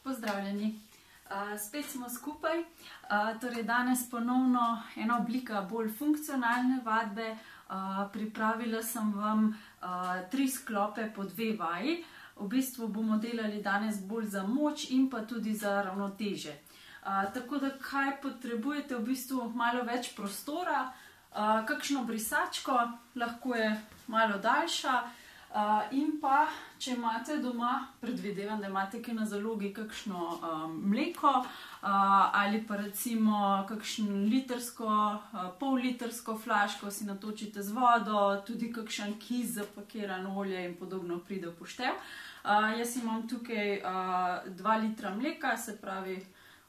Pozdravljeni. Spet smo skupaj. Torej danes ponovno ena oblika bolj funkcionalne vadbe. Pripravila sem vam 3 sklope po 2 vaji. V bistvu bomo delali danes bolj za moč in pa tudi za ravnotežje. Tako da kaj potrebujete, v bistvu malo več prostora, kakšno brisačko, lahko je malo daljša. In pa, če imate doma, predvidevam, da imate kaj na zalogi, kakšno mleko ali pa recimo kakšno litrsko, pol-litrsko flaško si natočite z vodo, tudi kakšen kis zapakiran olje in podobno pride v poštev. Jaz imam tukaj 2 litra mleka, se pravi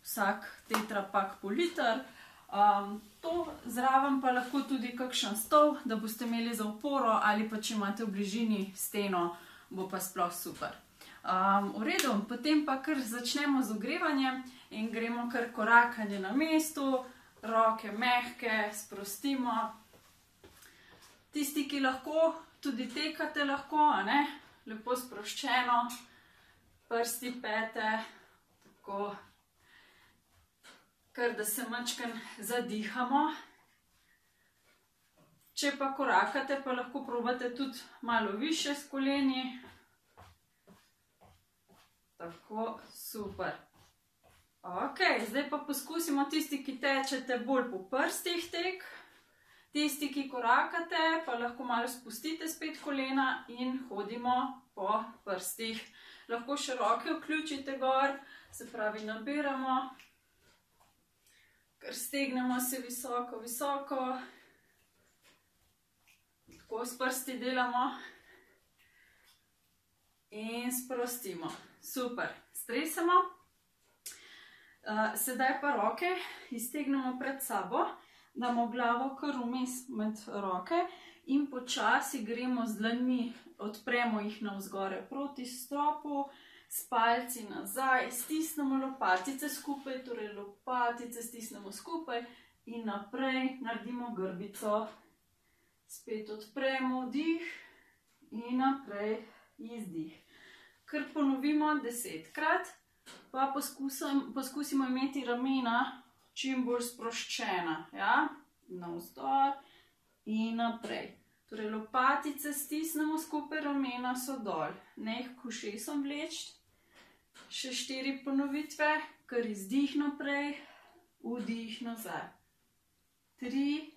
vsak tetrapak pol liter. To zraven pa lahko tudi kakšen stol, da boste imeli za oporo, ali pa če imate v bližini steno, bo pa sploh super. V redu, potem pa kar začnemo z ogrevanjem in gremo kar korakanje na mestu, roke mehke, sprostimo. Tisti, ki lahko, tudi tekate lahko, lepo sproščeno, prsti, pete, tako. Kar da se majčkeno zadihamo. Če pa korakate, pa lahko probate tudi malo više s koleni. Tako, super. Ok, zdaj pa poskusimo tisti, ki tečete bolj po prstih tek. Tisti, ki korakate, pa lahko malo spustite spet kolena in hodimo po prstih. Lahko še roke vključite gor, se pravi nabiramo. Kar stegnemo se visoko, visoko. Tako s prsti delamo. In sprostimo. Super. Stresemo. Sedaj pa roke iztegnemo pred sabo. Damo glavo kar vmes med roke. In počasi gremo z dlanmi, odpremo jih navzgore proti stropu. S palci nazaj, stisnemo lopatice skupaj, torej lopatice stisnemo skupaj in naprej naredimo grbico. Spet odpremo vdih in naprej izdih. Kar ponovimo 10-krat, pa poskusimo imeti ramena čim bolj sproščena. Navzdol in naprej. Torej lopatice stisnemo skupaj, ramena so dol. Ne jih k ušesom vleči. Še 4 ponovitve, kar izdih naprej, vdih nazaj. 3,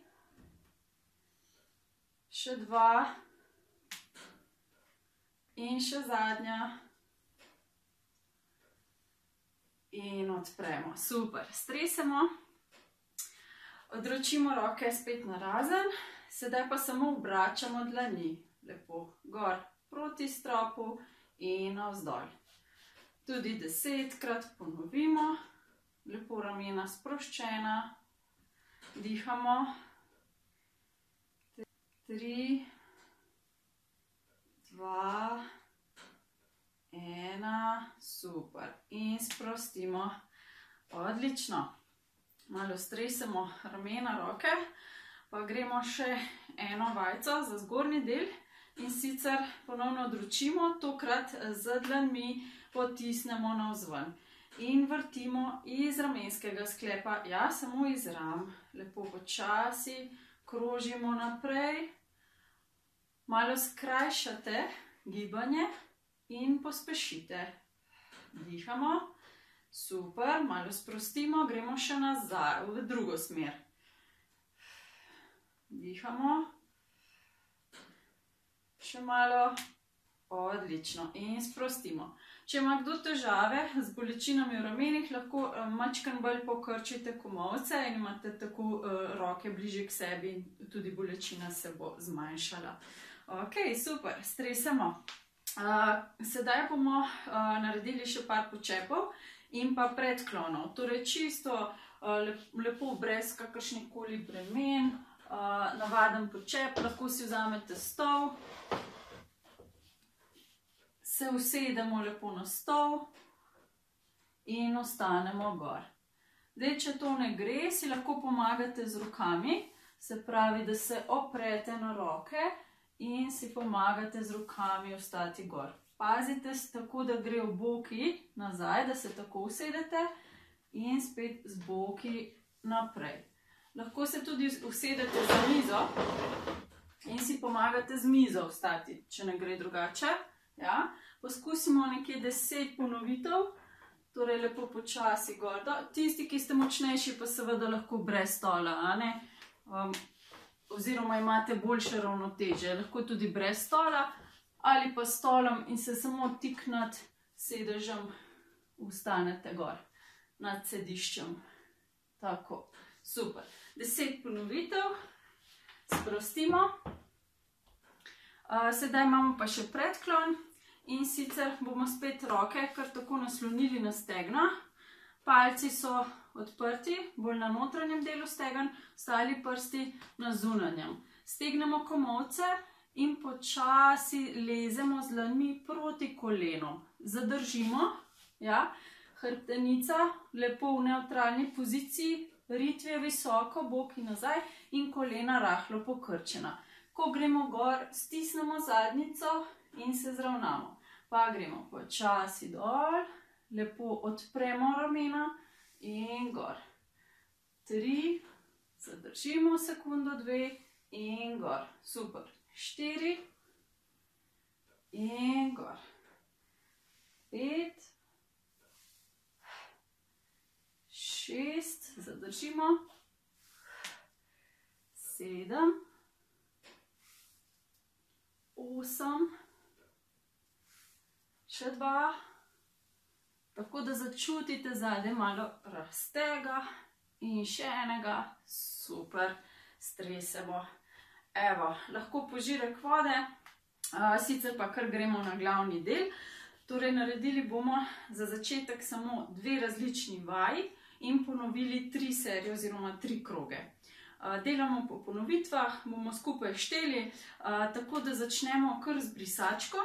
še 2 in še zadnja. In odpremo. Super. Stresemo. Odročimo roke spet narazen. Sedaj pa samo obračamo dlani. Lepo gor proti stropu in navzdol. Tudi 10-krat ponovimo, lepo ramena sproščena, dihamo, 3, 2, 1, super, in sprostimo, odlično, malo stresemo ramena, roke, pa gremo še eno vajico za zgornji del in sicer ponovno odročimo, tokrat z dlanmi potisnemo navzven in vrtimo iz ramenskega sklepa, samo iz ram, lepo počasi, krožimo naprej, malo skrajšate gibanje in pospešite. Dihamo, super, malo sprostimo, gremo še nazaj, v drugo smer. Dihamo, še malo, odlično, in sprostimo. Če ima kdo težave z bolečinami v ramenih, lahko majčkeno bolj pokrčite komolce in imate tako roke bližje k sebi in tudi bolečina se bo zmanjšala. Ok, super, stresemo. Sedaj bomo naredili še par počepov in pa predklonov. Torej čisto lepo brez kakršnekoli bremen, navaden počep, lahko si vzamete stol. Se usedemo lepo na stol in ostanemo gor. Zdaj, če to ne gre, si lahko pomagate z rokami, se pravi, da se oprete na roke in si pomagate z rokami ostati gor. Pazite tako, da gre v boki nazaj, da se tako usedete in spet z boki naprej. Lahko se tudi usedete za mizo in si pomagate z mizo vstati, če ne gre drugače. Ja? Poskusimo nekje 10 ponovitev, torej lepo počasi gor. Tisti, ki ste močnejši, pa seveda lahko brez stola, a ne? Oziroma imate boljše ravnoteže, lahko tudi brez stola ali pa s stolom in se samo tik nad sedežem vstanete gor, nad sediščem. Tako, super. 10 ponovitev, sprostimo. Sedaj imamo pa še predklon in sicer bomo spet roke kar tako naslonili na stegna. Palci so odprti, bolj na notranjem delu stegen, ostali prsti na zunanjem. Stegnemo komolce in počasi lezemo z dlanmi proti kolenom. Zadržimo, ja, hrbtenica lepo v nevtralni poziciji, ritve visoko, boki nazaj in kolena rahlo pokrčena. Ko gremo gor, stisnemo zadnjico in se zravnamo. Pa gremo počasi dol, lepo odpremo ramena in gor. 3, zadržimo sekundo, 2 in gor. Super. 4 in gor. 5, 6, zadržimo. 7, 8, še 2, tako da začutite zadaj malo raztega in še enega, super, stresemo. Evo, lahko požirek vode, sicer pa kar gremo na glavni del. Torej, naredili bomo za začetek samo 2 različni vaji in ponovili 3 serije oziroma 3 kroge. Delamo po ponovitvah, bomo skupaj šteli, tako da začnemo kar z brisačko.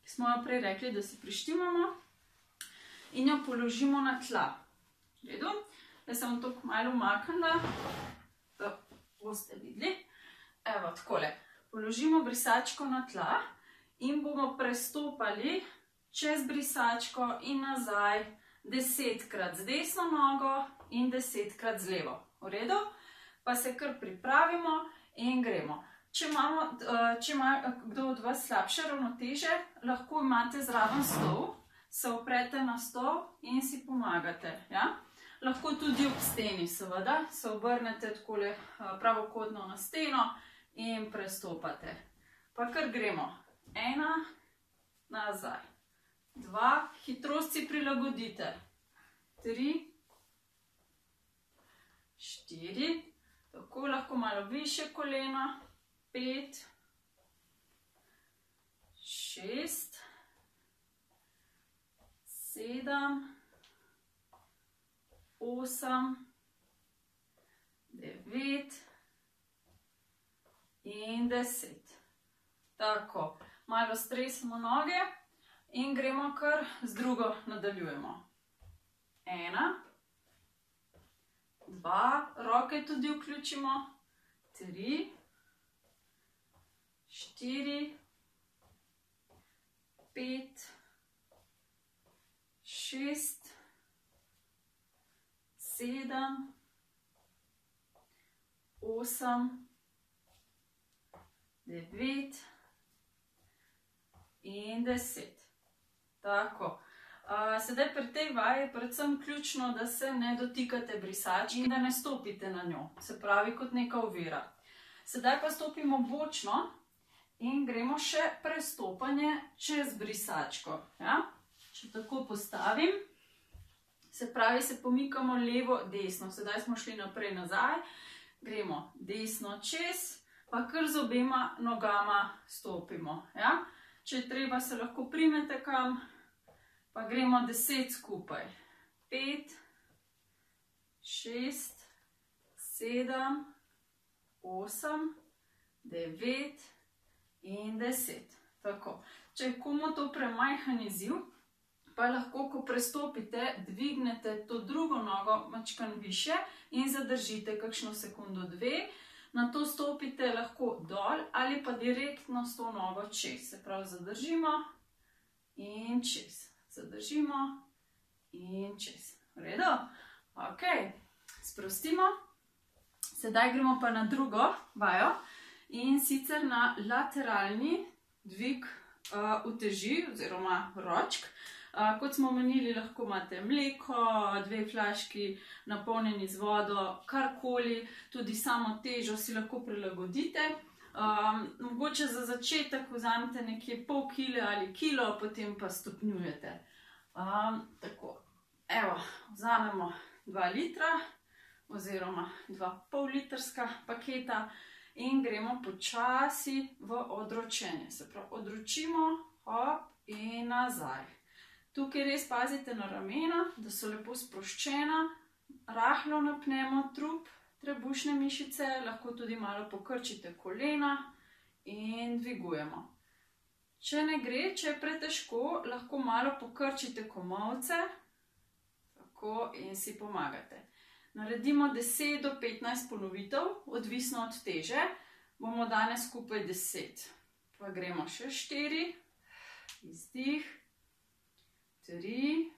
Smo jo prej rekli, da si prištimamo in jo položimo na tla. V redu? Jaz sem to malo umaknila, da boste videli. Evo, takole. Položimo brisačko na tla in bomo prestopali čez brisačko in nazaj 10-krat z desno nogo in 10-krat z levo. V redu? Pa se kar pripravimo in gremo. Če ima kdo od vas slabše ravnoteže, lahko imate zraven stol, se oprete na stol in si pomagate. Ja? Lahko tudi ob steni, seveda, se obrnete takole pravokotno na steno in prestopate. Pa kar gremo. 1, nazaj. 2, hitrost si prilagodite. 3, 4, tako lahko malo više koleno. 5, 6, 7, 8, 9 in 10. Tako, malo stresemo noge in gremo kar z drugo nadaljujemo. 1, 2, roke tudi vključimo. 3, 4, 5, 6, 7, 8, 9 in 10. Tako. Sedaj pri tej vaji je predvsem ključno, da se ne dotikate brisačke in da ne stopite na njo. Se pravi kot neka ovira. Sedaj pa stopimo bočno in gremo še prestopanje čez brisačko. Ja? Če tako postavim, se pravi, se pomikamo levo, desno. Sedaj smo šli naprej, nazaj. Gremo desno čez, pa kar z obema nogama stopimo. Ja? Če treba, se lahko primete kam, pa gremo 10 skupaj. 5, 6, 7, 8, 9 in 10. Tako. Če je komu to premajhen izziv, pa lahko, ko prestopite, dvignete to drugo nogo mačkan više in zadržite kakšno sekundo, 2. Nato stopite lahko dol ali pa direktno s to nogo čez. Se pravi, zadržimo in čez. Zadržimo in čez. V redu? Ok, sprostimo. Sedaj gremo pa na drugo vajo in sicer na lateralni dvig uteži oziroma ročk. Kot smo omenili, lahko imate mleko, 2 flaški napolnjeni z vodo, karkoli, tudi samo težo si lahko prilagodite. Mogoče za začetek vzamete nekje pol kile ali kilo, potem pa stopnjujete. Tako, evo, vzamemo 2 litra oziroma 2 pol-litrska paketa in gremo počasi v odročenje. Se pravi, odročimo, hop in nazaj. Tukaj res pazite na ramena, da so lepo sproščena, rahlo napnemo trup, trebušne mišice, lahko tudi malo pokrčite kolena in dvigujemo. Če ne gre, če je pretežko, lahko malo pokrčite komolce, tako in si pomagate. Naredimo 10 do 15 ponovitev, odvisno od teže, bomo danes skupaj 10. Pa gremo še 4, izdih. 3,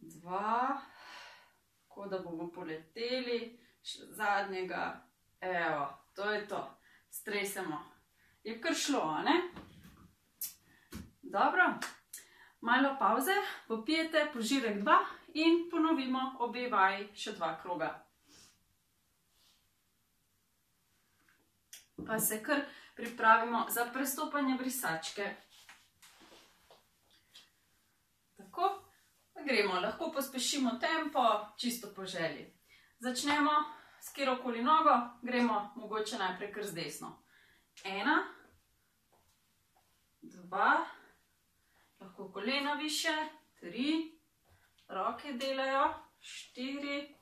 2, tako da bomo poleteli, še zadnjega, evo, to je to, stresemo. Je kar šlo, a ne? Dobro, malo pauze, popijete požirek 2 in ponovimo obe vaji še 2 kroga. Pa se kar pripravimo za prestopanje brisačke. Tako, pa gremo, lahko pospešimo tempo, čisto po želji. Začnemo s kjerokoli nogo, gremo mogoče najprej kar z desno. 1, 2, lahko kolena više, 3, roke delajo, 4,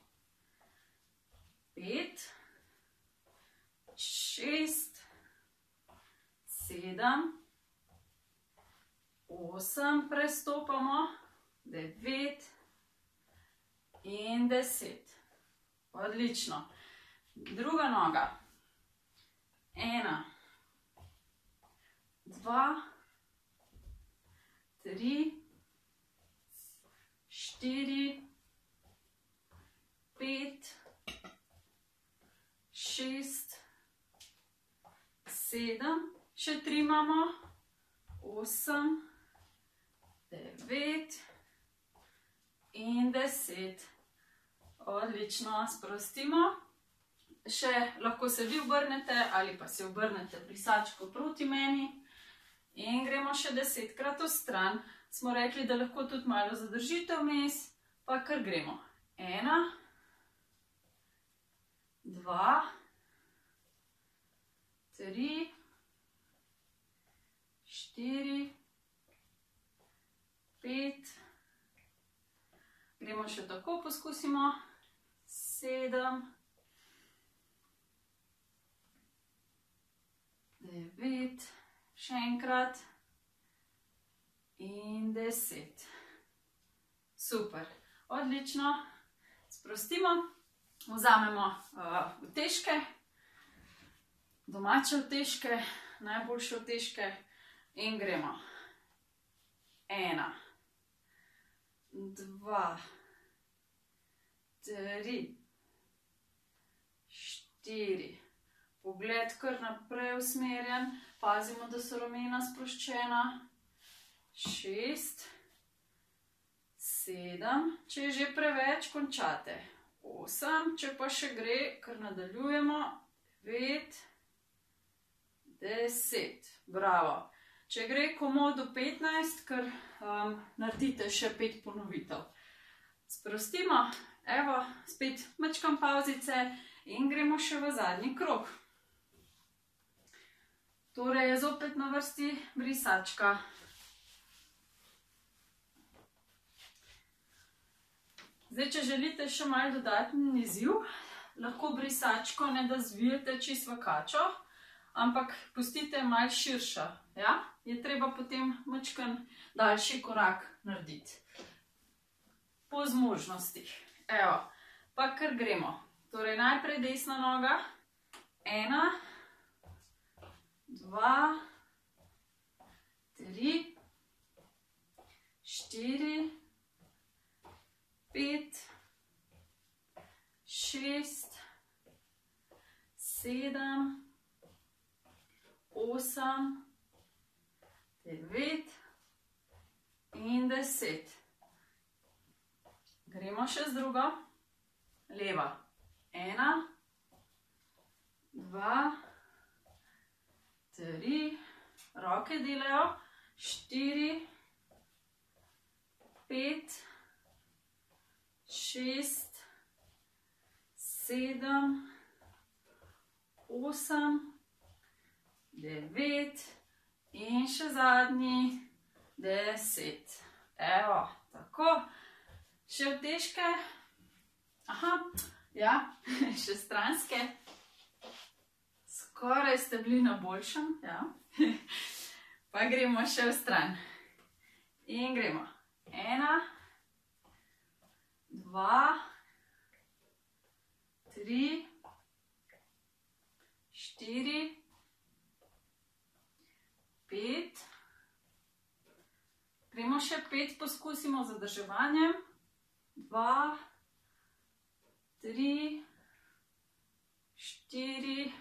5, 6, 7, 8, prestopamo, 9 in 10. Odlično. Druga noga. 1, 2, 3, 4, 5, 6, 7, še 3 imamo, 8, 9 in 10. Odlično, sprostimo. Še lahko se vi obrnete ali pa se obrnete brisačko proti meni. In gremo še 10-krat v stran. Smo rekli, da lahko tudi malo zadržite vmes, pa kar gremo. 1, 2, 3, 4, 5, gremo še tako, poskusimo, 7, 9, še enkrat in 10. Super, odlično, sprostimo, vzamemo utežke, domače utežke, najboljše utežke in gremo. 1, 2, 3, 4, pogled kar naprej usmerjen, pazimo, da so ramena sproščena, 6, 7, če je že preveč, končate, 8, če pa še gre, kar nadaljujemo, 9, 10, bravo. Če gre komu do 15, kar naredite še 5 ponovitev. Sprostimo, evo, spet majčkam pavzice in gremo še v zadnji krog. Torej je zopet na vrsti brisačka. Zdaj, če želite še malo dodatni izziv, lahko brisačko ne da zvijete čisto v kačo, ampak pustite malo širša. Ja? Je treba potem majčkan daljši korak narediti. Po zmožnostih. Evo, pa kar gremo. Torej najprej desna noga. 1, 2, 3, 4, 5, 6, 7, 8, 9 in 10. Gremo še z drugo. Leva. 1, 2, 3, roke delajo, 4, 5, 6, 7, 8, 9 in še zadnji 10. Evo, tako. Še utežke. Aha, ja, še stranske. Skoraj ste bili na boljšem, ja. Pa gremo še v stran. In gremo. 1, 2, 3, 4, 5. Gremo še 5, poskusimo z zadrževanjem. 2, 3, 4,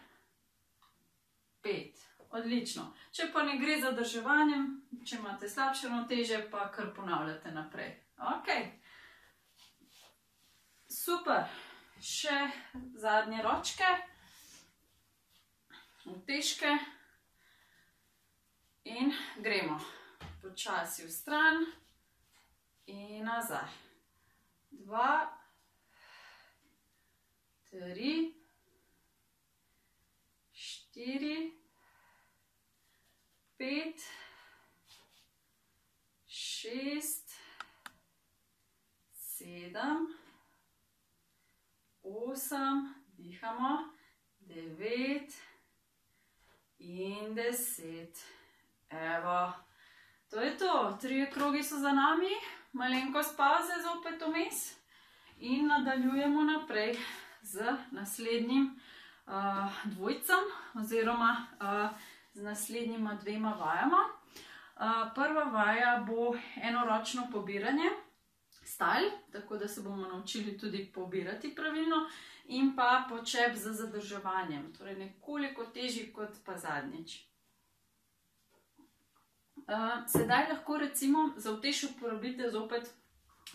5. Odlično. Če pa ne gre z zadrževanjem, če imate slabše ravnotežje, pa kar ponavljate naprej. Ok. Super. Še zadnje ročke. Utežke. In gremo. Počasi v stran. In nazaj. 2, 3, 4, 5, 6, 7, 8, dihamo, 9 in 10. Evo, to je to. 3 krogi so za nami, malenkost pavze zopet vmes in nadaljujemo naprej z naslednjim dvojcem oziroma z naslednjima 2 vajama. Prva vaja bo enoročno pobiranje stal, tako da se bomo naučili tudi pobirati pravilno, in pa počep z zadrževanjem, torej nekoliko težji kot pa zadnjič. Sedaj lahko recimo za utež uporabite zopet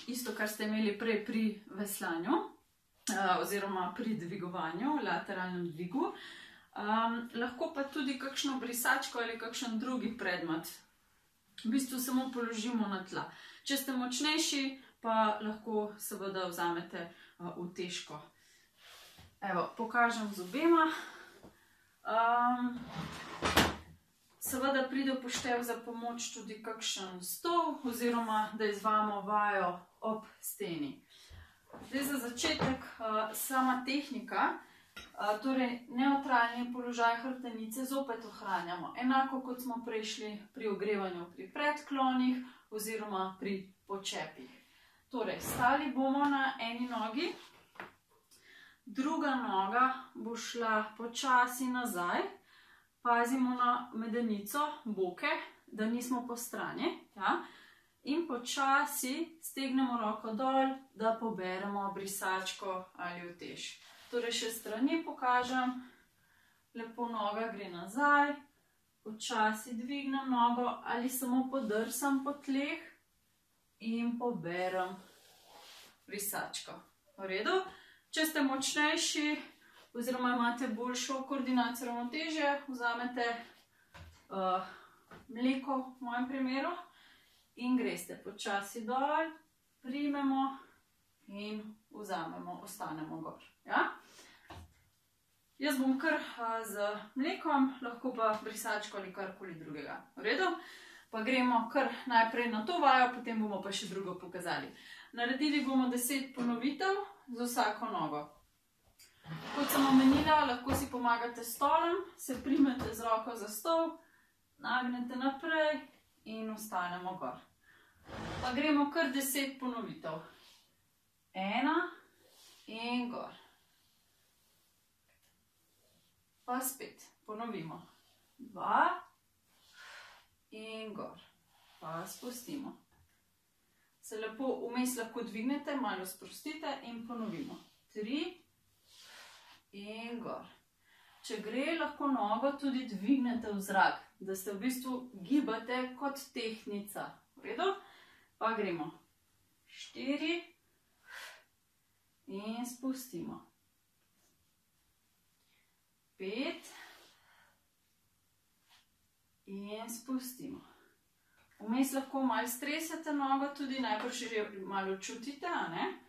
isto, kar ste imeli prej pri veslanju oziroma pri dvigovanju, lateralnem dvigu. Lahko pa tudi kakšno brisačko ali kakšen drugi predmet v bistvu samo položimo na tla. Če ste močnejši, pa lahko seveda vzamete utežko. Evo, pokažem z obema. Seveda pride v poštev za pomoč tudi kakšen stol oziroma da izvajamo vajo ob steni. Zdaj za začetek sama tehnika, torej nevtralni položaj hrbtenice zopet ohranjamo. Enako kot smo prešli pri ogrevanju pri predklonih oziroma pri počepih. Torej, stali bomo na eni nogi, druga noga bo šla počasi nazaj, pazimo na medenico, boke, da nismo po strani, ja? In počasi stegnemo roko dol, da poberemo brisačko ali utež. Torej, še strani pokažem, lepo noga gre nazaj, počasi dvignem nogo ali samo podrsam po tleh in poberem brisačko. V redu? Če ste močnejši oziroma imate boljšo koordinacijo ravnotežja, vzamete mleko v mojem primeru in greste počasi dol, primemo in vzamemo, ostanemo gor. Ja? Jaz bom kar z mlekom, lahko pa brisačko ali karkoli drugega. V redu? Pa gremo kar najprej na to vajo, potem bomo pa še drugo pokazali. Naredili bomo 10 ponovitev z vsako nogo. Kot sem omenila, lahko si pomagate s stolom, se primete z roko za stol, nagnete naprej in ostanemo gor. Pa gremo kar 10 ponovitev. 1 in gor. Pa spet ponovimo. 2 in gor. Pa spustimo. Se lepo vmes lahko dvignete, malo sprostite in ponovimo. 3 in gor. Če gre, lahko nogo tudi dvignete v zrak, da se v bistvu gibate kot tehtnica. V redu? Pa gremo. 4 in spustimo. 5 in spustimo. Vmes lahko malo stresete nogo, tudi najbrž že malo čutite, a ne?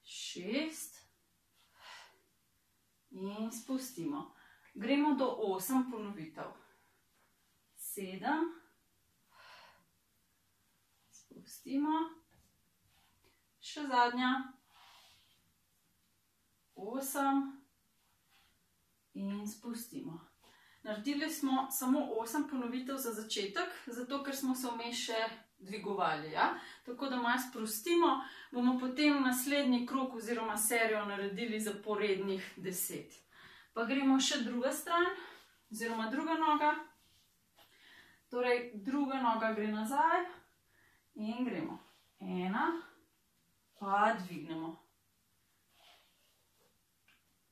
6 in spustimo. Gremo do 8 ponovitev. 7, spustimo. Še zadnja. 8 in spustimo. Naredili smo samo 8 ponovitev za začetek, zato ker smo se vmes še dvigovali. Ja? Tako da malo sprostimo, bomo potem naslednji krog oziroma serijo naredili zaporednih 10. Pa gremo še druga stran, oziroma druga noga. Torej, druga noga gre nazaj in gremo. 1, pa dvignemo.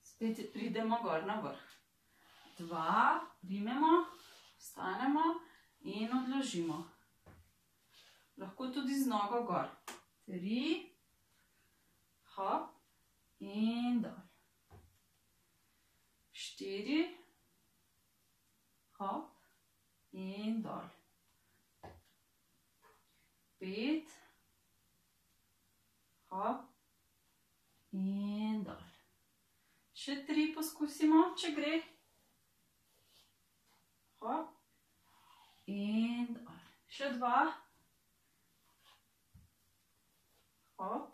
Spet pridemo gor na vrh. 2, primemo, vstanemo in odložimo. Lahko tudi z nogo gor. 3, hop in dol. 4, hop in dol. 5, hop in dol. Še 3 poskusimo, če gre. Hop in dol. Še 2. Hop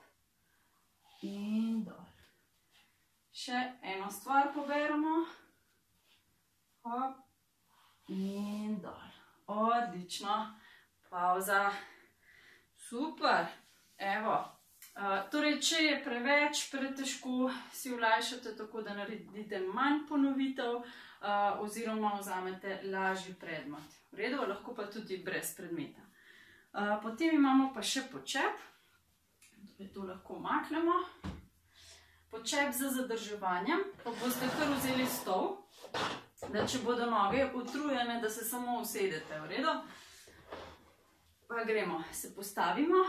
in dol. Še eno stvar poberemo. Hop in dol. Odlično. Pavza. Super. Evo. Torej, če je preveč, pretežko, si olajšate tako, da naredite manj ponovitev oziroma vzamete lažji predmet. V redu, lahko pa tudi brez predmeta. Potem imamo pa še počep. To lahko umaknemo. Počep za zadrževanjem, pa boste kar vzeli stol, da če bodo noge utrujene, da se samo usedete. V redu? Pa gremo, se postavimo.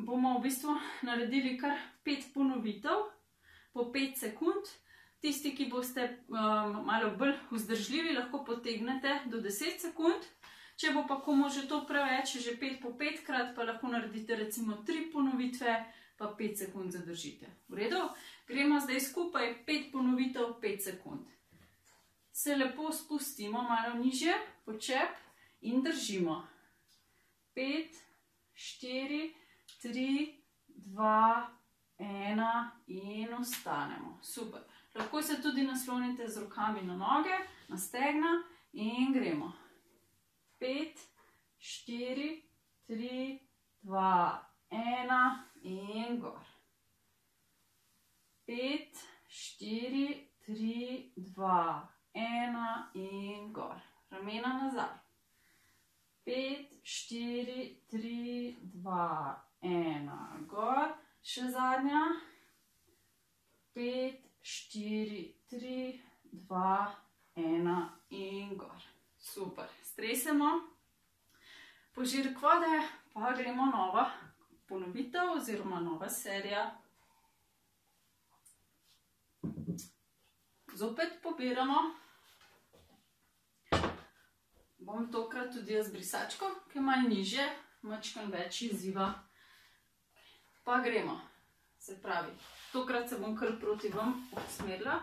Bomo v bistvu naredili kar 5 ponovitev po 5 sekund. Tisti, ki boste malo bolj vzdržljivi, lahko potegnete do 10 sekund. Če bo pa komu že to preveč, že 5 po 5 krat, pa lahko naredite recimo 3 ponovitve, pa 5 sekund zadržite. V redu? Gremo zdaj skupaj 5 ponovitev, 5 sekund. Se lepo spustimo malo nižje, počep in držimo. 5, 4, 3, 2, 1 in ostanemo. Super. Lahko se tudi naslonite z rokami na noge, na stegna in gremo. 5, 4, 3, 2, 1 in gor. 5, 4, 3, 2, 1 in gor. Ramena nazaj. 5, 4, 3, 2, 1, gor. Še zadnja. 5, 4, 3, 2, 1 in gor. Super. Stresemo. Požirek vode, pa gremo nova ponovitev oziroma nova serija. Zopet pobiramo. Bom tokrat tudi jaz brisačko, ki je malo nižje, majčkeno več izziva. Pa gremo. Se pravi, tokrat se bom kar proti vam usmerila.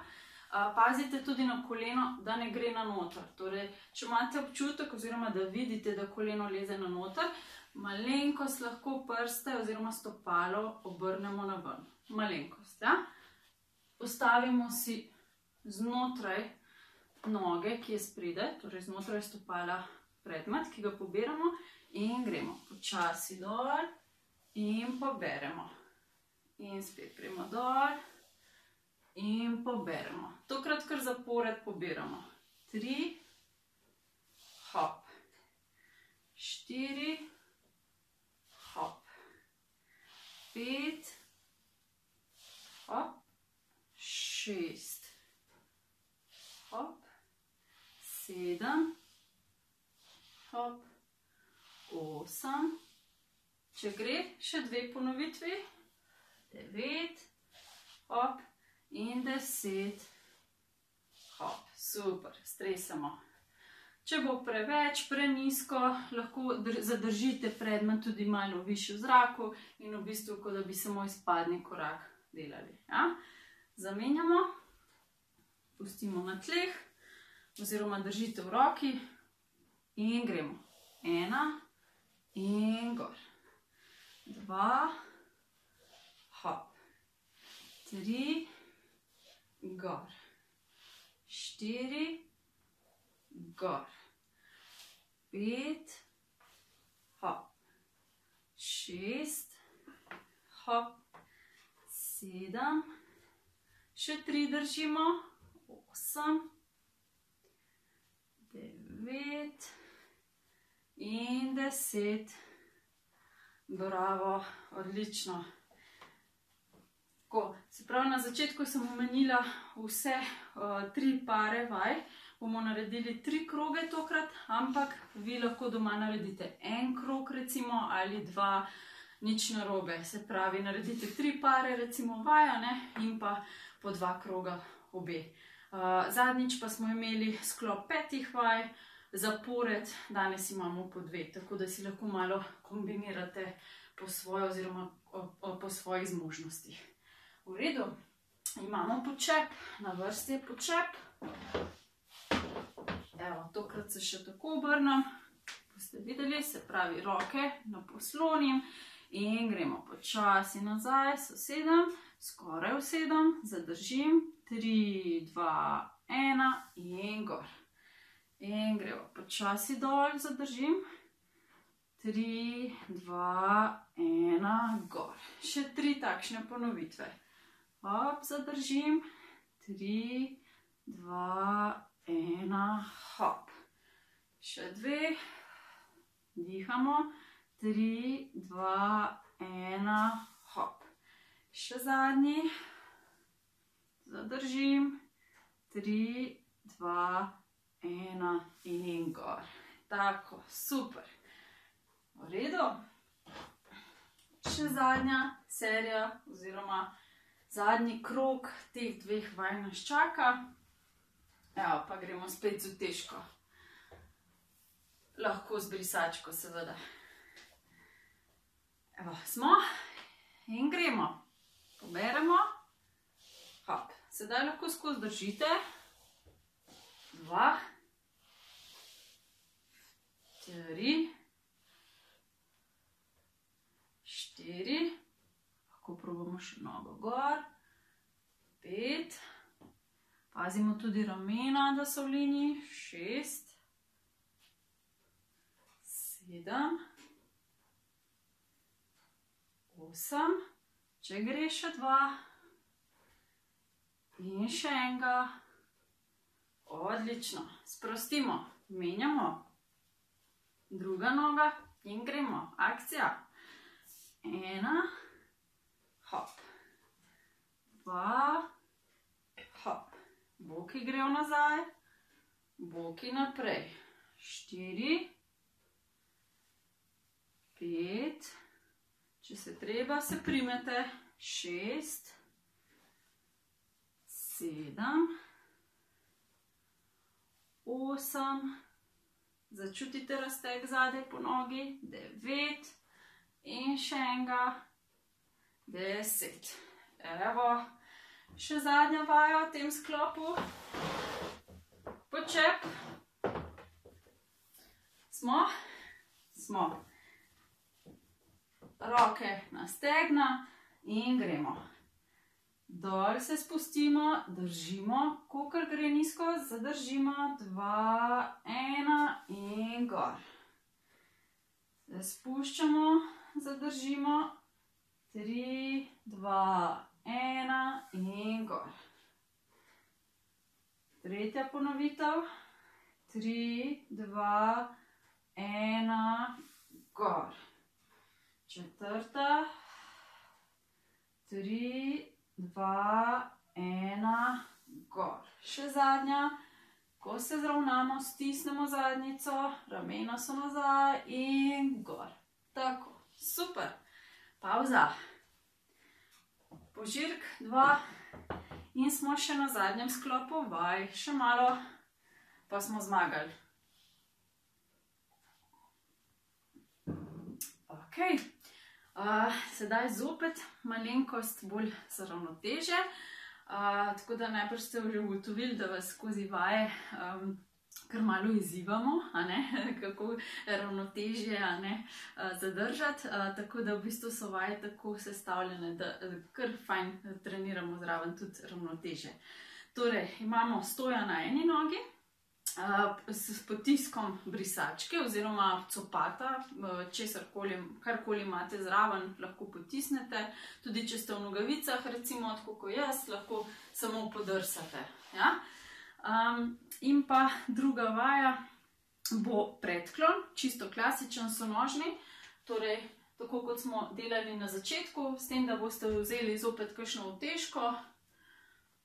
Pazite tudi na koleno, da ne gre na noter. Torej, če imate občutek oziroma da vidite, da koleno leze na noter, malenkost lahko prste oziroma stopalo obrnemo na ven. Malenkost, ja? Postavimo si znotraj noge, ki je spredaj, torej znotraj stopala predmet, ki ga pobiramo in gremo počasi dol in poberemo. In spet gremo dol in poberemo. Tokrat kar zapored pobiramo. 3, hop, 4, hop, 5, hop, 6, hop, 7, hop, 8, če gre, še 2 ponovitvi, 9, hop, in 10, hop, super, stresamo. Če bo preveč, prenizko, lahko zadržite predmet tudi malo višje v zraku in v bistvu, kot da bi samo izpadni korak delali. Ja? Zamenjamo, pustimo na tleh, oziroma držite v roki in gremo. 1 in gor. 2, hop. 3, gor. 4, gor. 5, hop. 6, hop. 7, še 3 držimo. 8, 9 in 10. Bravo, odlično. Se pravi, na začetku sem omenila vse 3 pare vaj. Bomo naredili 3 kroge tokrat, ampak vi lahko doma naredite 1 krog recimo ali 2, nič narobe. Se pravi, naredite 3 pare recimo vaja in pa po 2 kroga obe. Zadnjič pa smo imeli sklop 5 vaj zapored, danes imamo po 2, tako da si lahko malo kombinirate po svoje oziroma po svojih zmožnostih. V redu, imamo počep, na vrsti je počep. Evo, tokrat se še tako obrnem, boste videli, se pravi roke naposlonim in gremo počasi nazaj, sosedem, skoraj usedem, zadržim, 3, 2, 1 in gor. In gremo počasi dol, zadržim, 3, 2, 1, gor. Še 3 takšne ponovitve. Hop, zadržim, 3, 2, 1, hop. Še 2, dihamo, 3, 2, 1, hop. Še zadnji, zadržim, 3, 2, 1 in gor. Tako, super. V redu. Še zadnja serija oziroma zadnji krog teh 2 vaj nas čaka. Evo, pa gremo spet z utežko. Lahko z brisačko, seveda. Evo, smo in gremo. Poberemo. Hop. Sedaj lahko skozi držite. 2, 3, 4, lahko probamo še nogo gor, 5, pazimo tudi ramena, da so v liniji, 6, 7, 8, če gre še 2 in še enega. Odlično, sprostimo, menjamo, druga noga in gremo, akcija. 1, hop, 2, hop, boki grejo nazaj, boki naprej, 4, 5, če se treba, se primete, 6, 7, 8, začutite razteg zadaj po nogi, 9 in še enega, 10. Evo, še zadnja vaja v tem sklopu. Počep. Smo? Smo. Roke na stegna in gremo. Dol se spustimo, držimo, kolikor gre nizko, zadržimo, 2, 1 in gor. Se spuščamo, zadržimo, 3, 2, 1 in gor. Tretja ponovitev, 3, 2, 1, gor. Četrta. 3, 2, 1, gor. Še zadnja. Ko se zravnamo, stisnemo zadnjico, ramena so nazaj in gor. Tako, super. Pauza. Požirk 2 in smo še na zadnjem sklopu vaj. Še malo, pa smo zmagali. Ok, sedaj zopet malenkost bolj za ravnotežje. Tako da najprej ste že ugotovili, da vas skozi vaje kar malo izzivamo, kako ravnotežje zadržati. Tako da v bistvu so vaje tako sestavljene, da kar fajn treniramo zraven tudi ravnotežje. Torej, imamo stoja na eni nogi, s potiskom brisačke oziroma copata, karkoli imate zraven, lahko potisnete. Tudi če ste v nogavicah, recimo tako kot jaz, lahko samo podrsate. Ja? In pa druga vaja bo predklon, čisto klasičen sonožni, torej tako kot smo delali na začetku, s tem, da boste vzeli zopet kakšno utežko.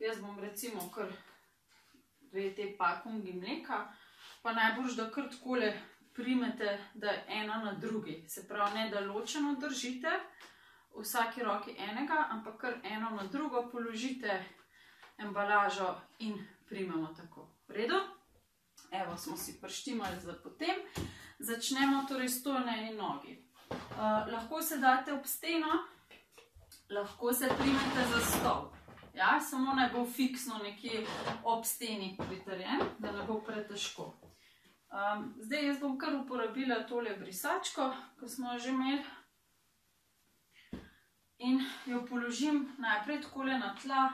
Jaz bom recimo kar 2 te pakungi mleka, pa najbolj, da kar takole primete, da je ena na drugi. Se pravi, ne da ločeno držite v vsaki roki enega, ampak kar eno na drugo položite embalažo in primemo tako. V redu? Evo, smo si prištimali za potem. Začnemo torej stoja na eni nogi. Lahko se date ob steno, lahko se primete za stol. Ja, samo naj bo fiksno nekje ob steni pritrjen, da ne bo pretežko. Zdaj jaz bom kar uporabila tole brisačko, ko smo že imeli. In jo položim najprej takole na tla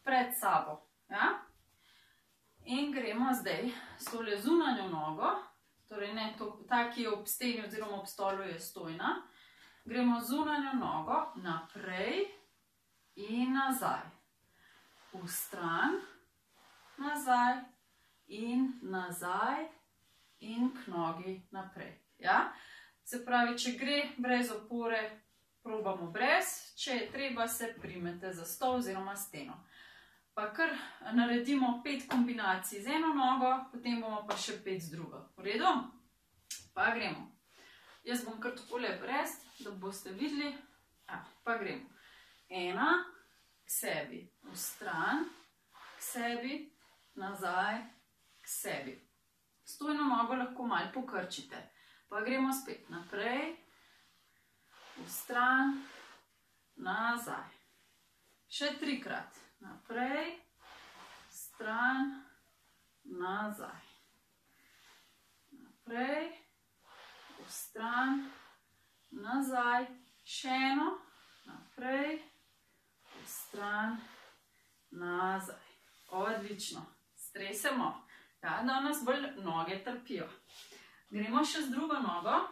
pred sabo. Ja? In gremo zdaj s tole zunanjo nogo, torej ne ta, ki je ob steni oziroma ob stolu je stojna. Gremo zunanjo nogo naprej in nazaj, v stran, nazaj in nazaj in k nogi naprej. Ja? Se pravi, če gre brez opore, probamo brez, če je treba, se primete za stol oziroma steno. Pa kar naredimo 5 kombinacij z eno nogo, potem bomo pa še 5 z drugo. V redu? Pa gremo. Jaz bom kar takole brez, da boste videli. Pa gremo. 1, k sebi, v stran, k sebi, nazaj, k sebi. Stojno nogo lahko malo pokrčite. Pa gremo spet naprej, v stran, nazaj. Še 3-krat. Naprej, v stran, nazaj. Naprej, v stran, nazaj. Še eno, naprej, v stran, nazaj. Odlično. Stresemo. Ja, danes bolj noge trpijo. Gremo še z drugo nogo.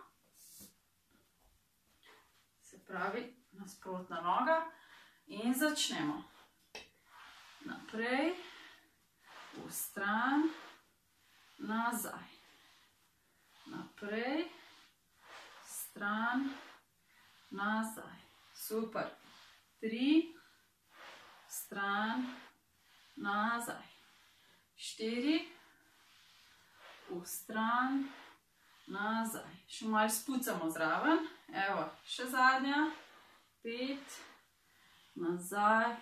Se pravi, nasprotna noga. In začnemo. Naprej, v stran, nazaj. Naprej, v stran, nazaj. Super. 3, v stran, nazaj. 4, v stran, nazaj. Še malo spucamo zraven. Evo, še zadnja. 5, nazaj.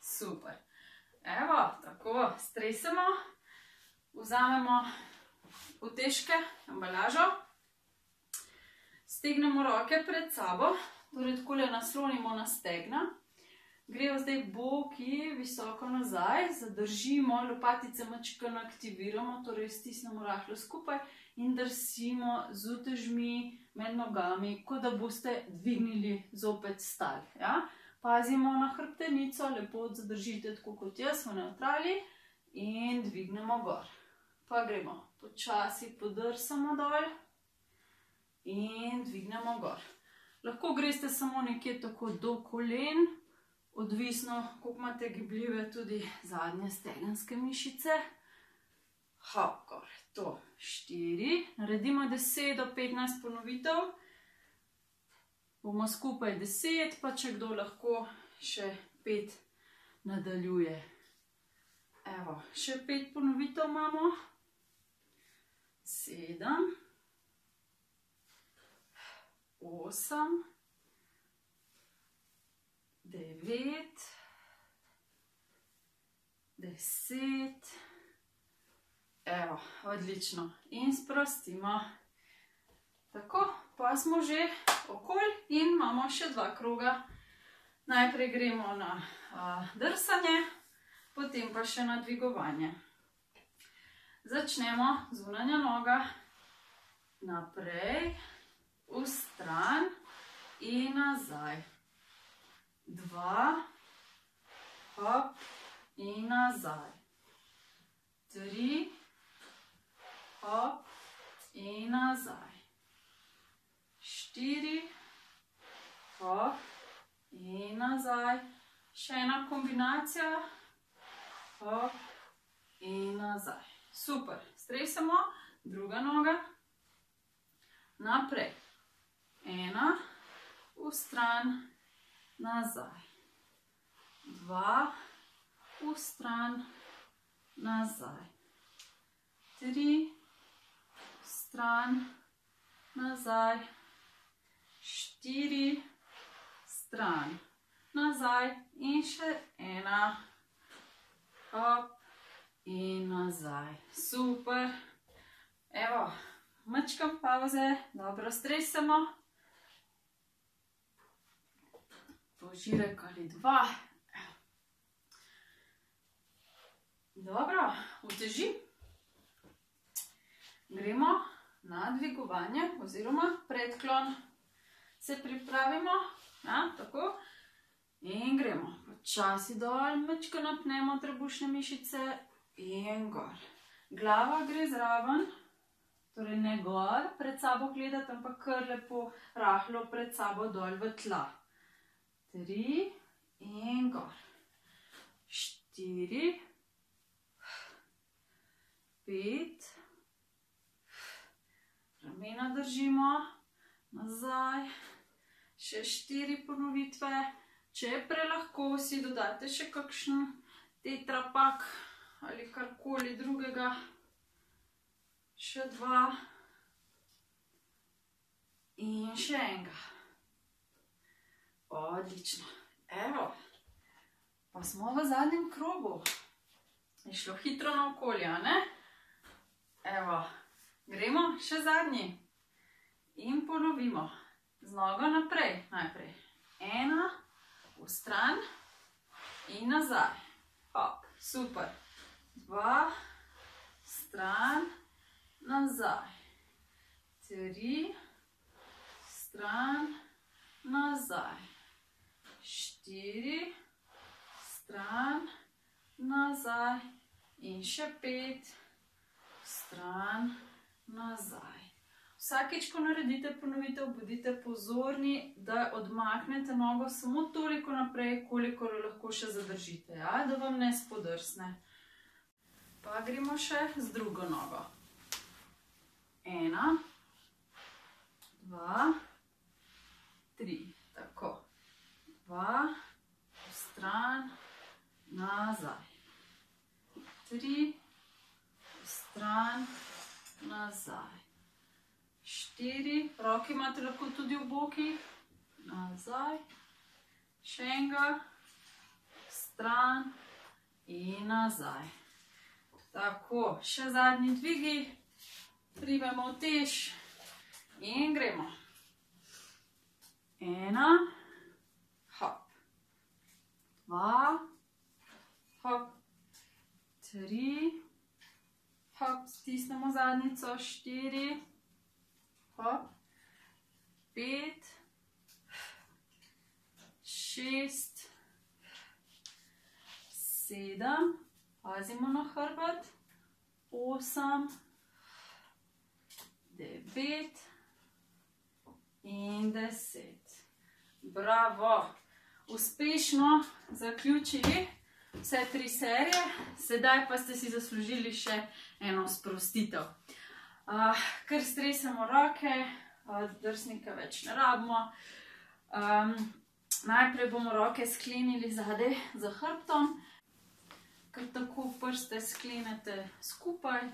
Super. Evo, tako, stresemo. Vzamemo utežke, embalažo. Stegnemo roke pred sabo, torej takole naslonimo na stegna. Grejo zdaj boki visoko nazaj, zadržimo, lopatice mačkeno aktiviramo, torej stisnemo rahlo skupaj in drsimo z utežmi med nogami, kot da boste dvignili zopet stali. Ja? Pazimo na hrbtenico, lepo zadržite tako kot jaz v nevtrali in dvignemo gor. Pa gremo, počasi podrsamo dol in dvignemo gor. Lahko greste samo nekje tako do kolen, odvisno, koliko imate gibljive tudi zadnje stegenske mišice. hop, gor, to, 4, naredimo 10 do 15 ponovitev, bomo skupaj 10, pa če kdo lahko še 5 nadaljuje. Evo, še 5 ponovitev imamo, 7, 8, 9, 10, evo, odlično. In sprostimo. Tako, pa smo že okoli in imamo še 2 kroga. Najprej gremo na drsanje, potem pa še na dvigovanje. Začnemo zunanja noga, naprej, v stran in nazaj. 2, hop, in nazaj. 3, hop, in nazaj. 4, hop, in nazaj. Še ena kombinacija, hop, in nazaj. Super, stresemo, druga noga, naprej. 1, v stran, nazaj. 2, v stran, nazaj. 3, v stran, nazaj. 4, stran, nazaj. In še 1, hop, in nazaj. Super. Evo, mačkam pauze, dobro stresemo. Požirek ali 2. Dobro, uteži. Gremo na dvigovanje oziroma predklon. Se pripravimo, tako. In gremo. Počasi dol, mačko napnemo trebušne mišice in gor. Glava gre zraven, torej ne gor, pred sabo gledati, ampak kar lepo rahlo pred sabo dol v tla. 3 in gor. 4, 5, ramena držimo, nazaj, še 4 ponovitve, če je prelahko, si dodate še kakšen tetrapak ali karkoli drugega, še 2 in še enega. Odlično. Evo, pa smo v zadnjem krogu. Je šlo hitro na okolje, a ne? Evo, gremo še zadnji. In ponovimo. Z nogo naprej. Najprej 1, v stran in nazaj. Hop, super. 2, stran, nazaj. 3, stran, nazaj. 4, stran, nazaj. In še 5, stran, nazaj. Vsakič, ko naredite ponovitev, bodite pozorni, da odmaknete nogo samo toliko naprej, koliko lahko še zadržite, da vam ne spodrsne. Pa gremo še z drugo nogo. 1, 2, 3, tako. 2, v stran, nazaj. 3, v stran, nazaj. 4, roke imate lahko tudi v bokih, nazaj. Še enega, v stran in nazaj. Tako, še zadnji dvigi, primemo utež in gremo. 1, hop. 2, hop. 3, hop, stisnemo zadnjico. 4, hop. 5, 6, 7, pazimo na hrbet. 8, 9 in 10. Bravo! Uspešno zaključili vse 3 serije, sedaj pa ste si zaslužili še eno sprostitev. Ker stresamo roke, drsnika več ne rabimo. Najprej bomo roke sklenili zadaj za hrbtom, ker tako prste sklenete skupaj,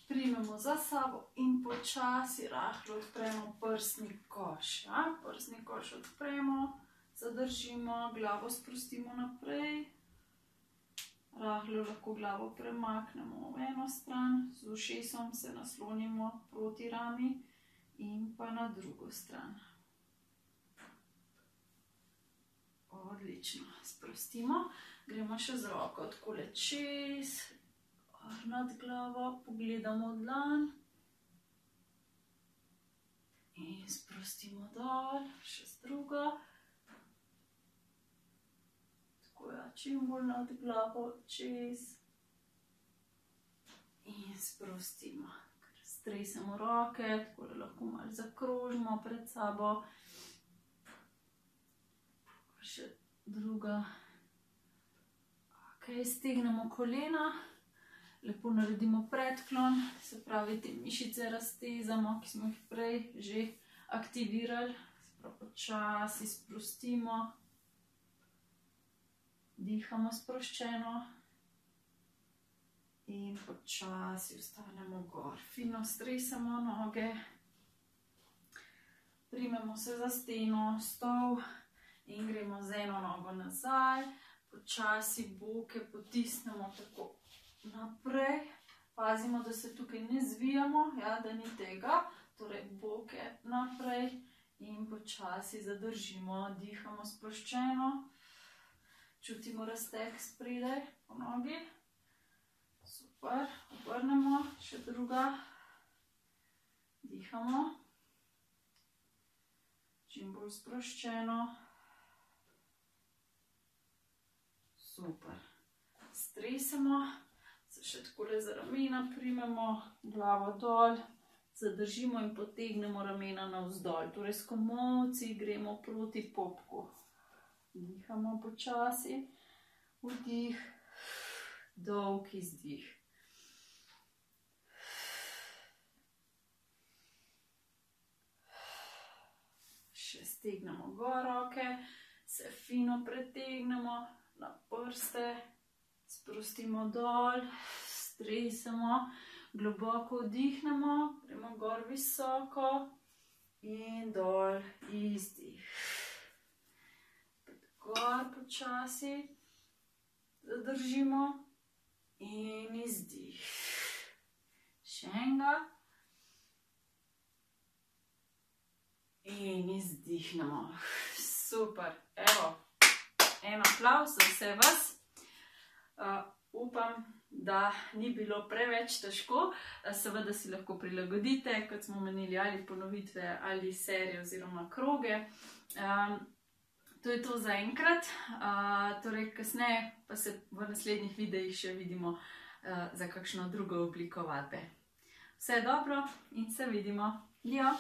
primemo za sabo in počasi rahlo odpremo prsni koš. Prsni koš odpremo, zadržimo, glavo sprostimo naprej, rahlo lahko glavo premaknemo v eno stran, z ušesom se naslonimo proti rami in pa na drugo stran. Odlično, sprostimo, gremo še z roko takole čez, nad glavo, pogledamo dlan in sprostimo dol, še z drugo. Tako ja, čim bolj nad glavo, čez in sprostimo. Stresemo roke, takole lahko malo zakrožimo pred sabo. Še druga. Ok, stegnemo kolena, lepo naredimo predklon, se pravi te mišice raztezamo, ki smo jih prej že aktivirali. Se pravi, počasi sprostimo, dihamo sproščeno in počasi vstanemo gor. Fino stresamo noge, primemo se za steno, stol. In gremo z eno nogo nazaj, počasi boke potisnemo tako naprej. Pazimo, da se tukaj ne zvijamo, da ni tega, torej boke naprej in počasi zadržimo, dihamo sproščeno. Čutimo razteg spredaj po nogi. Super, obrnemo, še druga. Dihamo. Čim bolj sproščeno. Super. Stresemo, se še takole za ramena primemo, glavo dol, zadržimo in potegnemo ramena navzdol. Torej s komolci gremo proti popku. Dihamo počasi, vdih, dolg izdih. Še stegnemo gor roke, se fino pretegnemo na prste, sprostimo dol, stresemo, globoko vdihnemo, gremo gor visoko in dol, izdih. Gor počasi, zadržimo in izdih. Še enega. In izdihnemo. Super, evo. En aplavz za vse vas. Upam, da ni bilo preveč težko. Seveda si lahko prilagodite, kot smo menili, ali ponovitve, ali serije oziroma kroge. To je to za enkrat. Torej, kasneje pa se v naslednjih videih še vidimo za kakšno drugo obliko vadbe. Vse dobro in se vidimo. Ljo!